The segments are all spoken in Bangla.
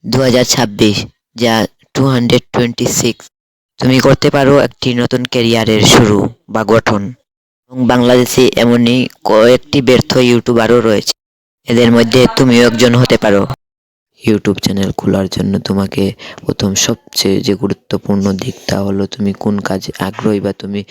2026 যা 226। তুমি করতে পারো একটি নতুন ক্যারিয়ারের শুরু বা গঠন। এবং বাংলাদেশে এমনই কয়েকটি ব্যর্থ ইউটিউবারও রয়েছে, এদের মধ্যে তুমিও একজন হতে পারো। ইউটিউব চ্যানেল খোলার জন্য তোমাকে প্রথম সবচেয়ে যে গুরুত্বপূর্ণ দিকটা হলো তুমি কোন কাজে আগ্রহী বা তুমি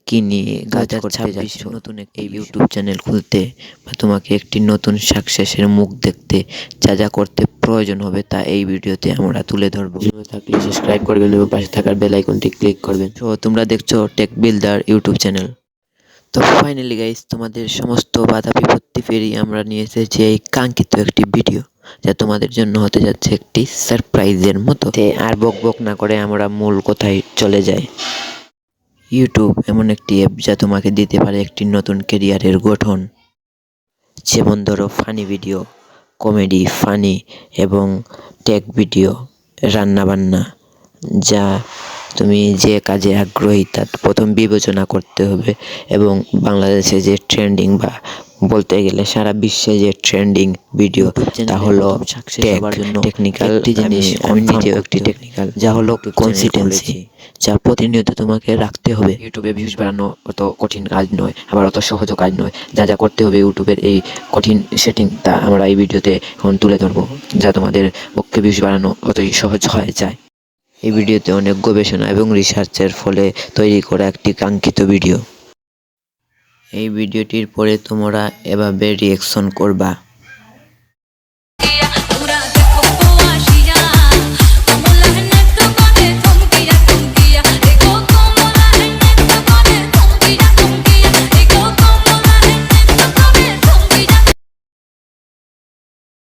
কি নিয়ে কাজ করতে যাচ্ছ। নতুন একটি ইউটিউব চ্যানেল খুলতে বা তোমাকে একটি নতুন সাকসেসের মুখ দেখতে যা যা করতে প্রয়োজন হবে তা এই ভিডিওতে আমরা তুলে ধরবো। থাকলে সাবস্ক্রাইব করবেন এবং পাশে থাকার বেল আইকনটি ক্লিক করবেন। তো তোমরা দেখছো টেক বিল্ডার ইউটিউব চ্যানেল। তো ফাইনালি গাইস, তোমাদের সমস্ত বাধা বিপত্তি পেরিয়ে আমরা নিয়ে এসেছি এই কাঙ্ক্ষিত একটি ভিডিও, যা তোমাদের জন্য হতে যাচ্ছে একটি সারপ্রাইজের মতো। আর বক বক না করে আমরা মূল কথায় চলে যাই। ইউটিউব এমন একটি অ্যাপ যা তোমাকে দিতে পারে একটি নতুন ক্যারিয়ারের গঠন। যেমন ধরো ফানি ভিডিও, কমেডি, ফানি এবং টেক ভিডিও, রান্নাবান্না, যা তুমি যে কাজে আগ্রহী তা প্রথম বিবেচনা করতে হবে। এবং বাংলাদেশে যে ট্রেন্ডিং বা বলতে গেলে সারা বিশ্বে যে ট্রেন্ডিং ভিডিও তা হলো টেকনিক্যাল জিনিস। আমি নিজেও একটি টেকনিক্যাল, যা হলো কনসিস্টেন্সি, যা প্রতিনিয়ত তোমাকে রাখতে হবে। ইউটিউবে ভিউজ বাড়ানো অত কঠিন কাজ নয়, আবার অত সহজ কাজ নয়। যা যা করতে হবে ইউটিউবের এই কঠিন সেটিং তা আমরা এই ভিডিওতে এখন তুলে ধরবো, যা তোমাদের পক্ষে ভিউজ বাড়ানো অতই সহজ হয়ে যায়। এই ভিডিওতে অনেক গবেষণা এবং রিসার্চের ফলে তৈরি করা একটি কাঙ্ক্ষিত ভিডিও। এই ভিডিওটির পরে তোমরা এভাবে রিঅ্যাকশন করবা।